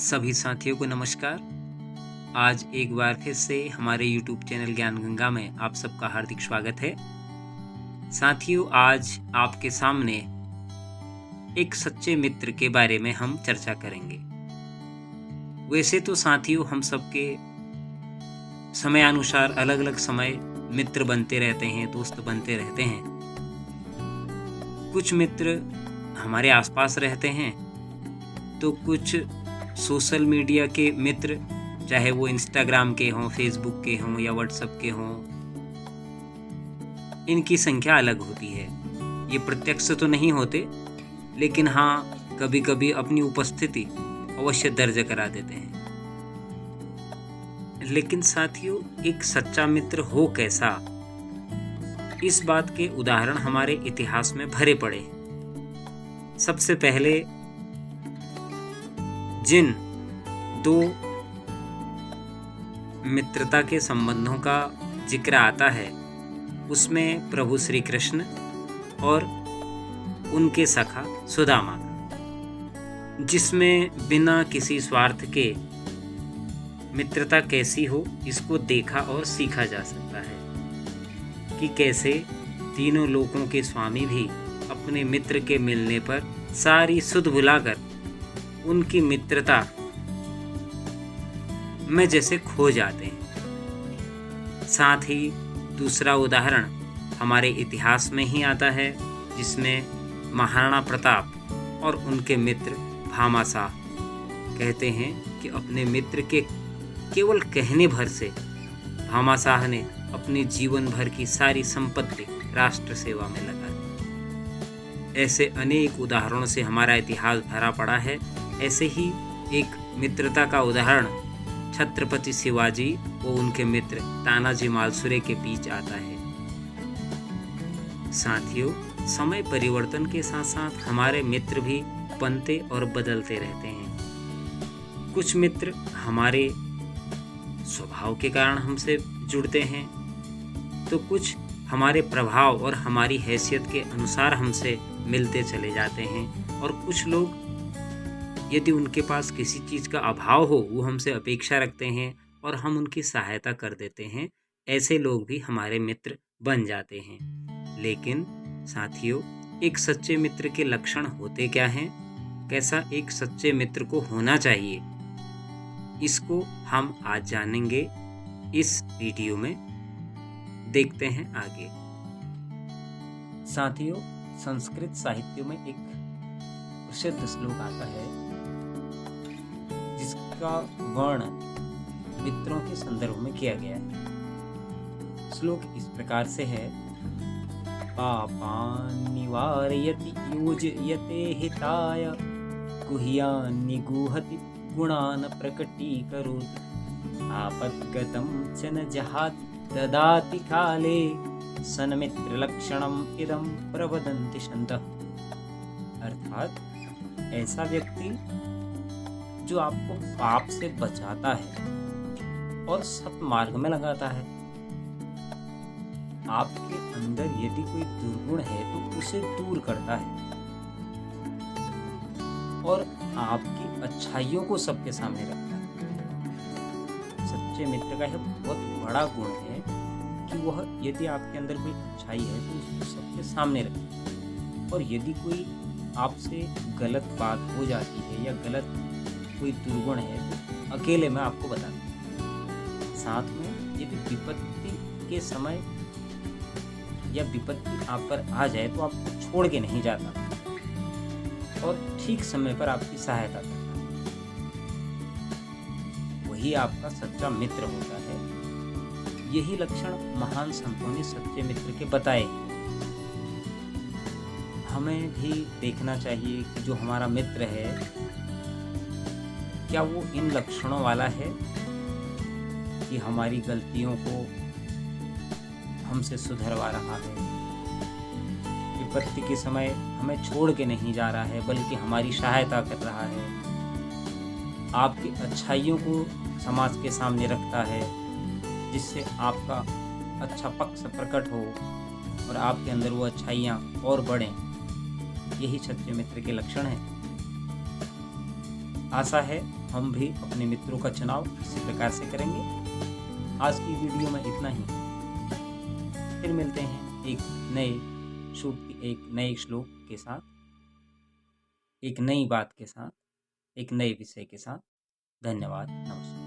सभी साथियों को नमस्कार। आज एक बार फिर से हमारे YouTube चैनल ज्ञान गंगा में आप सबका हार्दिक स्वागत है। साथियों, आज आपके सामने एक सच्चे मित्र के बारे में हम चर्चा करेंगे। वैसे तो साथियों, हम सबके समयानुसार अलग अलग समय मित्र बनते रहते हैं, दोस्त बनते रहते हैं। कुछ मित्र हमारे आसपास रहते हैं तो कुछ सोशल मीडिया के मित्र, चाहे वो इंस्टाग्राम के हों, फेसबुक के हों या व्हाट्सएप के हों, इनकी संख्या अलग होती है। ये प्रत्यक्ष तो नहीं होते, लेकिन हाँ, कभी कभी अपनी उपस्थिति अवश्य दर्ज करा देते हैं। लेकिन साथियों, एक सच्चा मित्र हो कैसा, इस बात के उदाहरण हमारे इतिहास में भरे पड़े हैं। सबसे पहले जिन दो मित्रता के संबंधों का जिक्र आता है, उसमें प्रभु श्री कृष्ण और उनके सखा सुदामा, जिसमें बिना किसी स्वार्थ के मित्रता कैसी हो, इसको देखा और सीखा जा सकता है कि कैसे तीनों लोकों के स्वामी भी अपने मित्र के मिलने पर सारी सुध भुलाकर उनकी मित्रता में जैसे खो जाते हैं। साथ ही दूसरा उदाहरण हमारे इतिहास में ही आता है, जिसमें महाराणा प्रताप और उनके मित्र भामाशाह कहते हैं कि अपने मित्र के केवल कहने भर से भामाशाह ने अपने जीवन भर की सारी संपत्ति राष्ट्र सेवा में लगा दी। ऐसे अनेक उदाहरणों से हमारा इतिहास भरा पड़ा है। ऐसे ही एक मित्रता का उदाहरण छत्रपति शिवाजी और उनके मित्र तानाजी मालसुरे के बीच आता है। साथियों, समय परिवर्तन के साथ साथ हमारे मित्र भी बनते और बदलते रहते हैं। कुछ मित्र हमारे स्वभाव के कारण हमसे जुड़ते हैं, तो कुछ हमारे प्रभाव और हमारी हैसियत के अनुसार हमसे मिलते चले जाते हैं, और कुछ लोग यदि उनके पास किसी चीज़ का अभाव हो, वो हमसे अपेक्षा रखते हैं और हम उनकी सहायता कर देते हैं। ऐसे लोग भी हमारे मित्र बन जाते हैं। लेकिन साथियों, एक सच्चे मित्र के लक्षण होते क्या हैं, कैसा एक सच्चे मित्र को होना चाहिए, इसको हम आज जानेंगे इस वीडियो में। देखते हैं आगे। साथियों, संस्कृत साहित्य में एक प्रसिद्ध श्लोक आता है, जिसका वर्णन मित्रों के संदर्भ में किया गया है। श्लोक इस प्रकार से है, पापान् निवारयति योजयते हिताय, गुह्यान् निगूहति गुणान् प्रकटीकरोति, आपद्गतं च न जहाति ददाति काले, सन्मित्रलक्षणम् इदं प्रवदन्ति सन्तः। अर्थात ऐसा व्यक्ति जो आपको पाप से बचाता है और सत्मार्ग में लगाता है। आपके अंदर यदि कोई दुर्गुण है तो उसे दूर करता है, और आपकी अच्छाइयों को सबके सामने रखता है। सच्चे मित्र का यह बहुत बड़ा गुण है कि वह यदि आपके अंदर कोई अच्छाई है तो उसको सबके सामने रखे, और यदि कोई आपसे गलत बात हो जाती है या गलत कोई दुर्गुण है तो अकेले में आपको बता दें। साथ में यदि विपत्ति के समय या विपत्ति आप पर आ जाए तो आपको छोड़ के नहीं जाता, और ठीक समय पर आपकी सहायता करता है। वही आपका सच्चा मित्र होता है। यही लक्षण महान संतों ने सच्चे मित्र के बताए। हमें भी देखना चाहिए कि जो हमारा मित्र है, क्या वो इन लक्षणों वाला है कि हमारी गलतियों को हमसे सुधरवा रहा है, विपत्ति के समय हमें छोड़ के नहीं जा रहा है बल्कि हमारी सहायता कर रहा है, आपकी अच्छाइयों को समाज के सामने रखता है, जिससे आपका अच्छा पक्ष प्रकट हो और आपके अंदर वो अच्छाइयाँ और बढ़ें। यही सच्चे मित्र के लक्षण हैं। आशा है हम भी अपने मित्रों का चुनाव इसी प्रकार से करेंगे। आज की वीडियो में इतना ही। फिर मिलते हैं एक नए श्लोक के साथ, एक नई बात के साथ, एक नए विषय के साथ। धन्यवाद, नमस्कार।